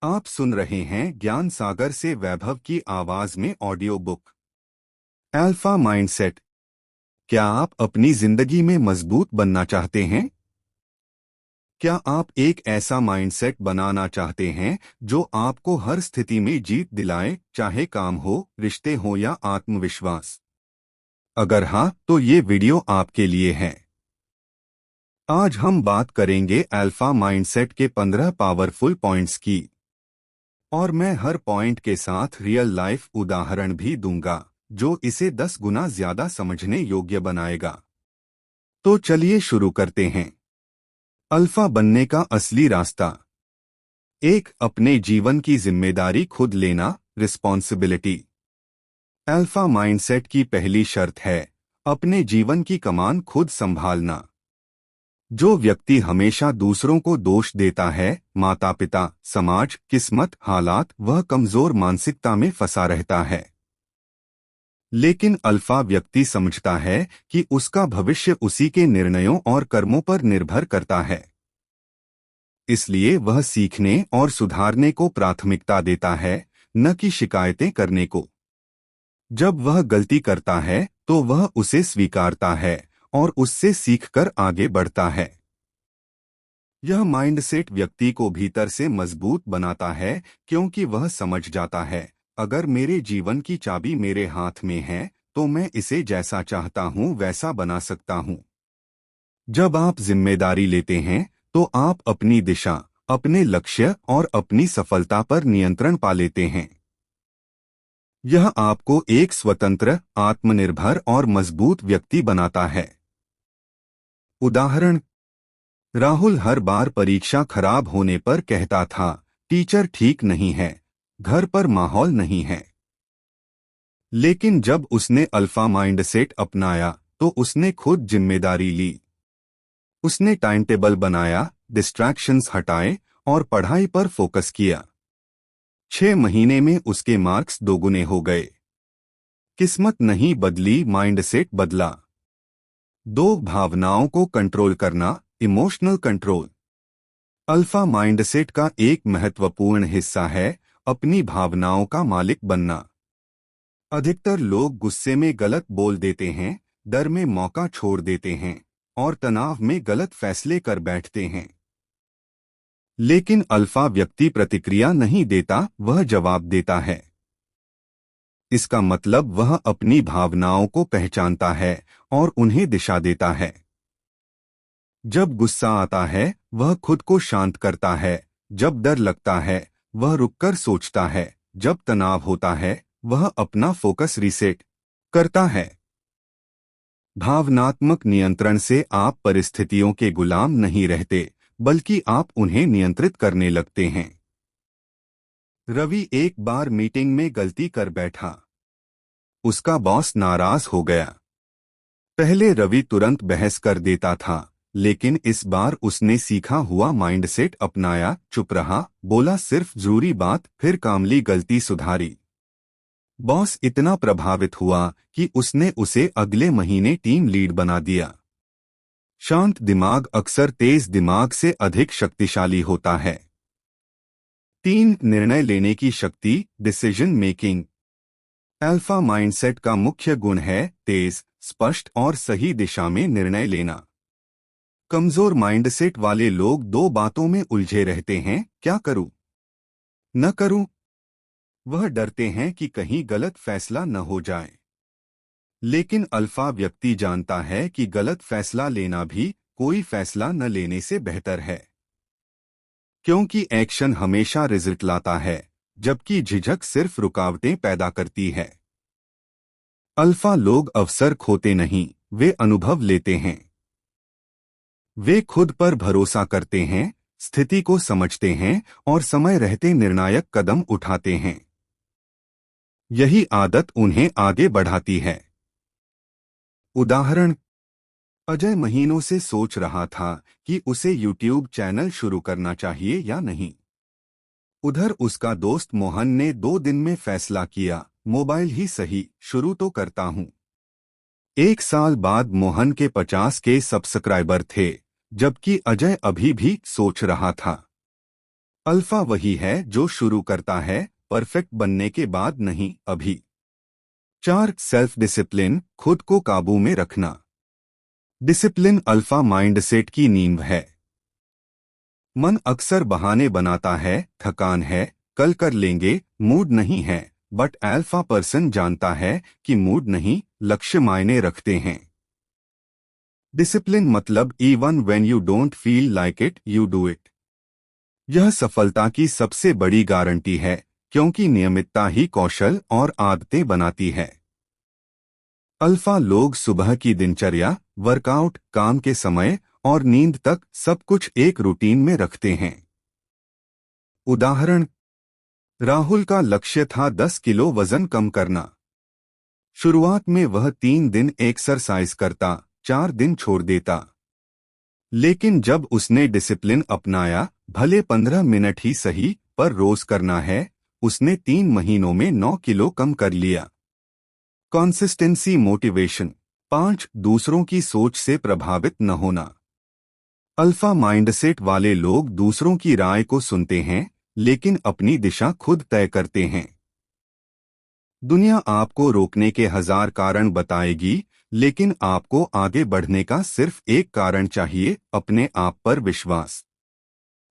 आप सुन रहे हैं ज्ञान सागर से वैभव की आवाज में ऑडियो बुक अल्फा माइंडसेट। क्या आप अपनी जिंदगी में मजबूत बनना चाहते हैं? क्या आप एक ऐसा माइंडसेट बनाना चाहते हैं जो आपको हर स्थिति में जीत दिलाए, चाहे काम हो, रिश्ते हो या आत्मविश्वास? अगर हाँ, तो ये वीडियो आपके लिए है। आज हम बात करेंगे अल्फा माइंडसेट के 15 पावरफुल पॉइंट्स की, और मैं हर पॉइंट के साथ रियल लाइफ उदाहरण भी दूंगा जो इसे 10 गुना ज्यादा समझने योग्य बनाएगा। तो चलिए शुरू करते हैं। अल्फा बनने का असली रास्ता। 1. अपने जीवन की जिम्मेदारी खुद लेना, रिस्पॉन्सिबिलिटी। अल्फा माइंडसेट की पहली शर्त है अपने जीवन की कमान खुद संभालना। जो व्यक्ति हमेशा दूसरों को दोष देता है, माता पिता, समाज, किस्मत, हालात, वह कमजोर मानसिकता में फंसा रहता है। लेकिन अल्फा व्यक्ति समझता है कि उसका भविष्य उसी के निर्णयों और कर्मों पर निर्भर करता है। इसलिए वह सीखने और सुधारने को प्राथमिकता देता है, न कि शिकायतें करने को। जब वह गलती करता है तो वह उसे स्वीकारता है और उससे सीखकर आगे बढ़ता है। यह माइंडसेट व्यक्ति को भीतर से मजबूत बनाता है, क्योंकि वह समझ जाता है, अगर मेरे जीवन की चाबी मेरे हाथ में है तो मैं इसे जैसा चाहता हूं वैसा बना सकता हूं। जब आप जिम्मेदारी लेते हैं तो आप अपनी दिशा, अपने लक्ष्य और अपनी सफलता पर नियंत्रण पा लेते हैं। यह आपको एक स्वतंत्र, आत्मनिर्भर और मजबूत व्यक्ति बनाता है। उदाहरण: राहुल हर बार परीक्षा खराब होने पर कहता था, टीचर ठीक नहीं है, घर पर माहौल नहीं है। लेकिन जब उसने अल्फा माइंडसेट अपनाया तो उसने खुद जिम्मेदारी ली। उसने टाइम टेबल बनाया, डिस्ट्रैक्शंस हटाए और पढ़ाई पर फोकस किया। 6 महीने में उसके मार्क्स दोगुने हो गए। किस्मत नहीं बदली, माइंडसेट बदला। 2. भावनाओं को कंट्रोल करना, इमोशनल कंट्रोल। अल्फा माइंडसेट का एक महत्वपूर्ण हिस्सा है अपनी भावनाओं का मालिक बनना। अधिकतर लोग गुस्से में गलत बोल देते हैं, डर में मौका छोड़ देते हैं और तनाव में गलत फैसले कर बैठते हैं। लेकिन अल्फा व्यक्ति प्रतिक्रिया नहीं देता, वह जवाब देता है। इसका मतलब वह अपनी भावनाओं को पहचानता है और उन्हें दिशा देता है। जब गुस्सा आता है वह खुद को शांत करता है, जब डर लगता है वह रुककर सोचता है, जब तनाव होता है वह अपना फोकस रीसेट करता है। भावनात्मक नियंत्रण से आप परिस्थितियों के गुलाम नहीं रहते, बल्कि आप उन्हें नियंत्रित करने लगते हैं। रवि एक बार मीटिंग में गलती कर बैठा। उसका बॉस नाराज हो गया। पहले रवि तुरंत बहस कर देता था, लेकिन इस बार उसने सीखा हुआ माइंडसेट अपनाया, चुप रहा, बोला सिर्फ जरूरी बात, फिर कामली गलती सुधारी। बॉस इतना प्रभावित हुआ कि उसने उसे अगले महीने टीम लीड बना दिया। शांत दिमाग अक्सर तेज दिमाग से अधिक शक्तिशाली होता है। 3. निर्णय लेने की शक्ति, डिसीजन मेकिंग। अल्फा माइंडसेट का मुख्य गुण है तेज, स्पष्ट और सही दिशा में निर्णय लेना। कमजोर माइंडसेट वाले लोग 2 बातों में उलझे रहते हैं, क्या करूं, न करूं। वह डरते हैं कि कहीं गलत फैसला न हो जाए। लेकिन अल्फा व्यक्ति जानता है कि गलत फैसला लेना भी कोई फैसला न लेने से बेहतर है, क्योंकि एक्शन हमेशा रिजल्ट लाता है, जबकि झिझक सिर्फ रुकावटें पैदा करती है। अल्फा लोग अवसर खोते नहीं, वे अनुभव लेते हैं। वे खुद पर भरोसा करते हैं, स्थिति को समझते हैं और समय रहते निर्णायक कदम उठाते हैं। यही आदत उन्हें आगे बढ़ाती है। उदाहरण: अजय महीनों से सोच रहा था कि उसे यूट्यूब चैनल शुरू करना चाहिए या नहीं। उधर उसका दोस्त मोहन ने 2 दिन में फैसला किया, मोबाइल ही सही, शुरू तो करता हूं। 1 साल बाद मोहन के 50 के सब्सक्राइबर थे, जबकि अजय अभी भी सोच रहा था। अल्फा वही है जो शुरू करता है, परफेक्ट बनने के बाद नहीं, अभी। 4 सेल्फ डिसिप्लिन, खुद को काबू में रखना। डिसिप्लिन अल्फा माइंडसेट की नींव है। मन अक्सर बहाने बनाता है, थकान है, कल कर लेंगे, मूड नहीं है, बट अल्फा पर्सन जानता है कि मूड नहीं, लक्ष्य मायने रखते हैं। डिसिप्लिन मतलब even when you don't feel like it you do it. यह सफलता की सबसे बड़ी गारंटी है, क्योंकि नियमितता ही कौशल और आदतें बनाती है। अल्फा लोग सुबह की दिनचर्या, वर्कआउट, काम के समय और नींद तक सब कुछ एक रूटीन में रखते हैं। उदाहरण, राहुल का लक्ष्य था 10 किलो वजन कम करना। शुरुआत में वह 3 दिन एक्सरसाइज करता, 4 दिन छोड़ देता। लेकिन जब उसने डिसिप्लिन अपनाया, भले 15 मिनट ही सही, पर रोज करना है, उसने 3 महीनों में 9 किलो कम कर लिया। Consistency motivation. 5 दूसरों की सोच से प्रभावित न होना। अल्फा माइंडसेट वाले लोग दूसरों की राय को सुनते हैं, लेकिन अपनी दिशा खुद तय करते हैं। दुनिया आपको रोकने के 1000 कारण बताएगी, लेकिन आपको आगे बढ़ने का सिर्फ एक कारण चाहिए, अपने आप पर विश्वास।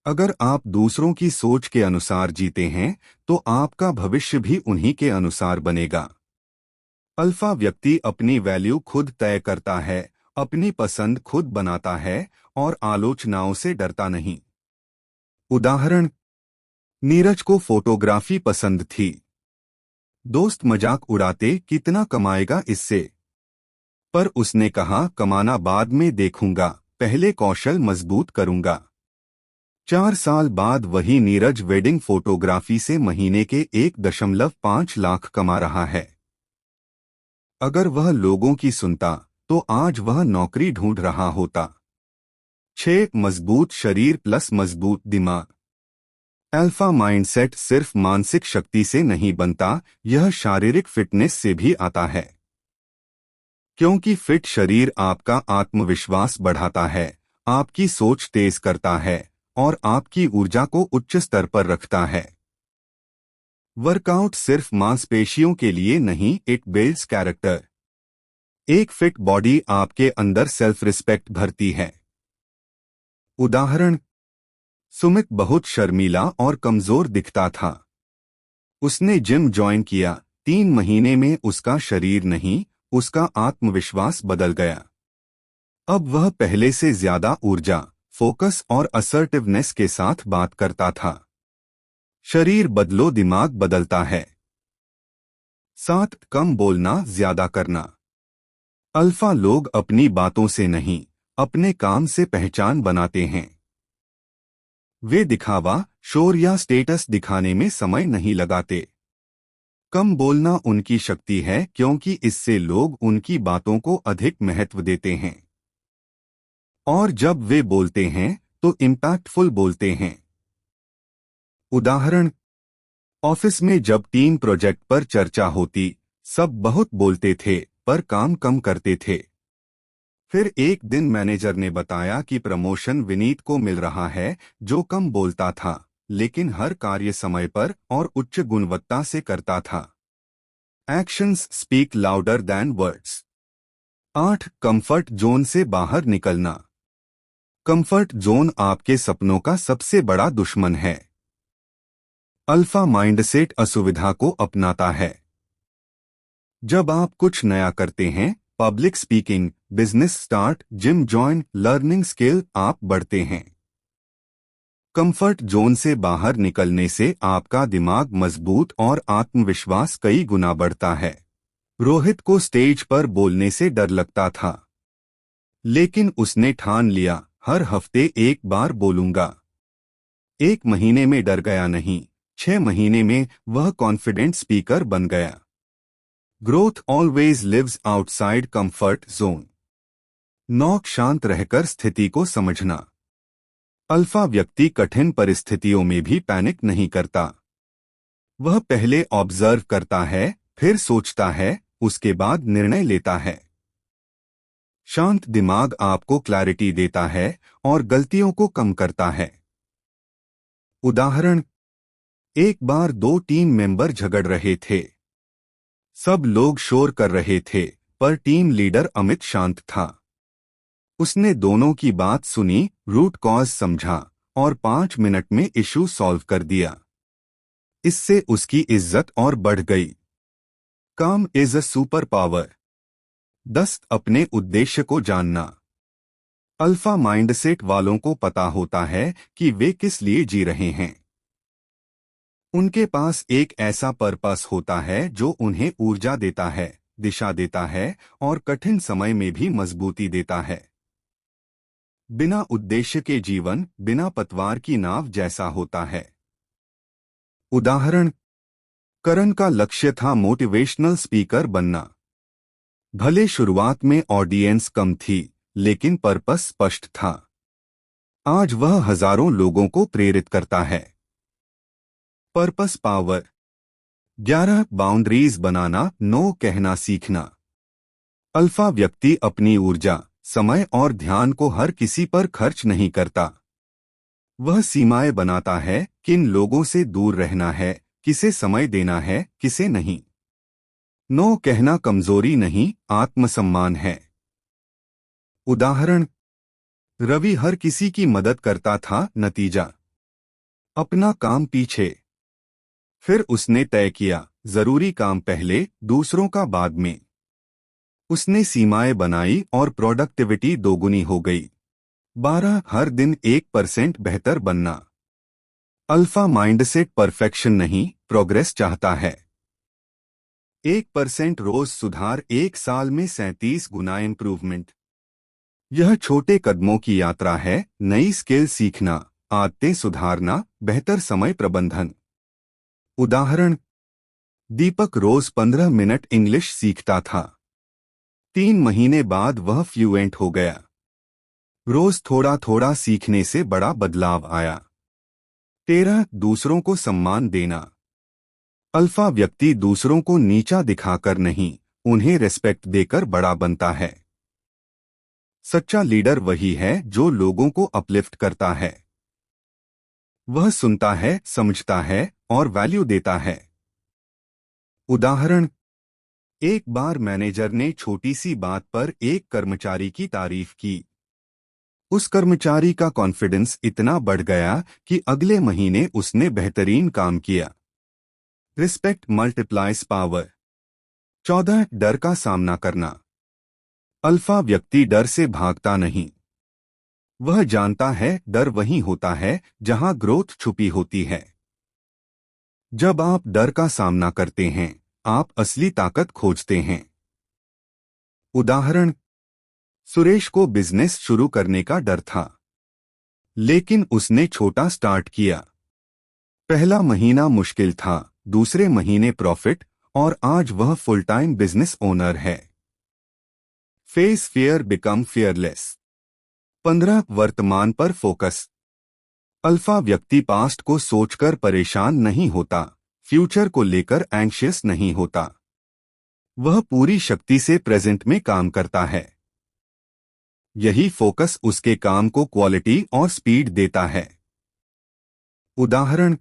अगर आप दूसरों की सोच के अनुसार जीते हैं, तो आपका भविष्य भी उन्हीं के अनुसार बनेगा। अल्फा व्यक्ति अपनी वैल्यू खुद तय करता है, अपनी पसंद खुद बनाता है और आलोचनाओं से डरता नहीं। उदाहरण, नीरज को फोटोग्राफी पसंद थी। दोस्त मजाक उड़ाते, कितना कमाएगा इससे? पर उसने कहा, कमाना बाद में देखूंगा, पहले कौशल मजबूत करूंगा। 4 साल बाद वही नीरज वेडिंग फोटोग्राफी से महीने के 1.5 लाख कमा रहा है। अगर वह लोगों की सुनता, तो आज वह नौकरी ढूंढ रहा होता। 6 मजबूत शरीर प्लस मजबूत दिमाग। अल्फा माइंडसेट सिर्फ मानसिक शक्ति से नहीं बनता, यह शारीरिक फिटनेस से भी आता है। क्योंकि फिट शरीर आपका आत्मविश्वास बढ़ाता है, आपकी सोच तेज करता है और आपकी ऊर्जा को उच्च स्तर पर रखता है। वर्कआउट सिर्फ मांसपेशियों के लिए नहीं, इट बिल्ड्स कैरेक्टर। एक फिट बॉडी आपके अंदर सेल्फ रिस्पेक्ट भरती है। उदाहरण, सुमित बहुत शर्मीला और कमजोर दिखता था। उसने जिम ज्वाइन किया, 3 महीने में उसका शरीर नहीं, उसका आत्मविश्वास बदल गया। अब वह पहले से ज्यादा ऊर्जा, फोकस और असर्टिवनेस के साथ बात करता था। शरीर बदलो, दिमाग बदलता है। 7 कम बोलना, ज्यादा करना। अल्फा लोग अपनी बातों से नहीं, अपने काम से पहचान बनाते हैं। वे दिखावा, शोर या स्टेटस दिखाने में समय नहीं लगाते। कम बोलना उनकी शक्ति है, क्योंकि इससे लोग उनकी बातों को अधिक महत्व देते हैं। और जब वे बोलते हैं, तो इम्पैक्टफुल बोलते हैं। उदाहरण, ऑफिस में जब टीम प्रोजेक्ट पर चर्चा होती, सब बहुत बोलते थे, पर काम कम करते थे। फिर एक दिन मैनेजर ने बताया कि प्रमोशन विनीत को मिल रहा है, जो कम बोलता था, लेकिन हर कार्य समय पर और उच्च गुणवत्ता से करता था। Actions speak louder than words. 8 comfort zone से बाहर निकलना। कंफर्ट जोन आपके सपनों का सबसे बड़ा दुश्मन है। अल्फा माइंडसेट असुविधा को अपनाता है। जब आप कुछ नया करते हैं, public speaking, business start, gym join, learning skill, आप बढ़ते हैं। कंफर्ट जोन से बाहर निकलने से आपका दिमाग मजबूत और आत्मविश्वास कई गुना बढ़ता है। रोहित को स्टेज पर बोलने से डर लगता था, लेकिन उसने ठान लिया, हर हफ्ते एक बार बोलूंगा। 1 महीने में डर गया नहीं, 6 महीने में वह कॉन्फिडेंट स्पीकर बन गया। Growth always lives outside comfort zone. 9 शांत रहकर स्थिति को समझना। अल्फा व्यक्ति कठिन परिस्थितियों में भी पैनिक नहीं करता। वह पहले ऑब्जर्व करता है, फिर सोचता है, उसके बाद निर्णय लेता है। शांत दिमाग आपको क्लैरिटी देता है और गलतियों को कम करता है। उदाहरण, एक बार दो टीम मेंबर झगड़ रहे थे। सब लोग शोर कर रहे थे, पर टीम लीडर अमित शांत था। उसने दोनों की बात सुनी, रूट कॉज समझा और 5 मिनट में इशू सॉल्व कर दिया। इससे उसकी इज्जत और बढ़ गई। काम इज अ सुपर पावर। 10. अपने उद्देश्य को जानना। अल्फा माइंडसेट वालों को पता होता है कि वे किस लिए जी रहे हैं। उनके पास एक ऐसा पर्पस होता है जो उन्हें ऊर्जा देता है, दिशा देता है और कठिन समय में भी मजबूती देता है। बिना उद्देश्य के जीवन बिना पतवार की नाव जैसा होता है। उदाहरण, करण का लक्ष्य था मोटिवेशनल स्पीकर बनना। भले शुरुआत में ऑडियंस कम थी, लेकिन पर्पस स्पष्ट था। आज वह हजारों लोगों को प्रेरित करता है। Purpose power. 11. बाउंड्रीज बनाना, नो कहना सीखना। अल्फा व्यक्ति अपनी ऊर्जा, समय और ध्यान को हर किसी पर खर्च नहीं करता। वह सीमाएं बनाता है, किन लोगों से दूर रहना है, किसे समय देना है, किसे नहीं। नो कहना कमजोरी नहीं, आत्मसम्मान है। उदाहरण, रवि हर किसी की मदद करता था, नतीजा अपना काम पीछे। फिर उसने तय किया, जरूरी काम पहले, दूसरों का बाद में। उसने सीमाएं बनाई और प्रोडक्टिविटी दोगुनी हो गई। 12. हर दिन 1% बेहतर बनना। अल्फा माइंडसेट परफेक्शन नहीं, प्रोग्रेस चाहता है। 1% रोज सुधार, 1 साल में 37 गुना इंप्रूवमेंट। यह छोटे कदमों की यात्रा है, नई स्किल सीखना, आदतें सुधारना, बेहतर समय प्रबंधन। उदाहरण, दीपक रोज 15 मिनट इंग्लिश सीखता था। 3 महीने बाद वह फ्लुएंट हो गया। रोज थोड़ा थोड़ा सीखने से बड़ा बदलाव आया। 13. दूसरों को सम्मान देना। अल्फा व्यक्ति दूसरों को नीचा दिखाकर नहीं, उन्हें रेस्पेक्ट देकर बड़ा बनता है। सच्चा लीडर वही है जो लोगों को अपलिफ्ट करता है। वह सुनता है, समझता है और वैल्यू देता है। उदाहरण, एक बार मैनेजर ने छोटी सी बात पर एक कर्मचारी की तारीफ की। उस कर्मचारी का कॉन्फिडेंस इतना बढ़ गया कि अगले महीने उसने बेहतरीन काम किया। Respect multiplies power. 14. डर का सामना करना। अल्फा व्यक्ति डर से भागता नहीं। वह जानता है डर वहीं होता है जहां ग्रोथ छुपी होती है। जब आप डर का सामना करते हैं, आप असली ताकत खोजते हैं। उदाहरण, सुरेश को बिजनेस शुरू करने का डर था, लेकिन उसने छोटा स्टार्ट किया। पहला महीना मुश्किल था, दूसरे महीने प्रॉफिट और आज वह फुल टाइम बिजनेस ओनर है। Face fear, become fearless. 15. वर्तमान पर फोकस। अल्फा व्यक्ति पास्ट को सोचकर परेशान नहीं होता, फ्यूचर को लेकर एंग्शियस नहीं होता। वह पूरी शक्ति से प्रेजेंट में काम करता है। यही फोकस उसके काम को क्वालिटी और स्पीड देता है। उदाहरण,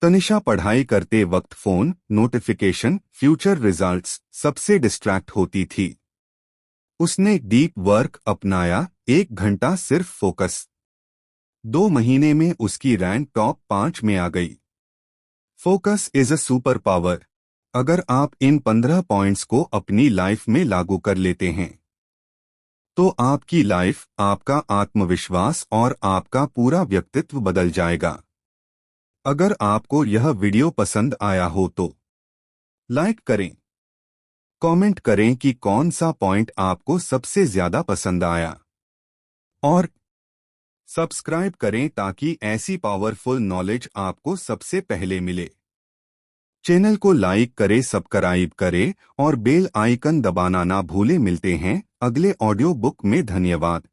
तनिषा पढ़ाई करते वक्त फोन, नोटिफिकेशन, फ्यूचर रिजल्ट्स सबसे डिस्ट्रैक्ट होती थी। उसने डीप वर्क अपनाया, 1 घंटा सिर्फ फोकस। 2 महीने में उसकी रैंक टॉप 5 में आ गई। Focus is a super power. अगर आप इन 15 पॉइंट्स को अपनी लाइफ में लागू कर लेते हैं, तो आपकी लाइफ, आपका आत्मविश्वास और आपका पूरा व्यक्तित्व बदल जाएगा। अगर आपको यह वीडियो पसंद आया हो तो लाइक करें, कमेंट करें कि कौन सा पॉइंट आपको सबसे ज्यादा पसंद आया और सब्सक्राइब करें ताकि ऐसी पावरफुल नॉलेज आपको सबसे पहले मिले। चैनल को लाइक करें, सब्सक्राइब करें और बेल आइकन दबाना ना भूलें। मिलते हैं अगले ऑडियो बुक में। धन्यवाद।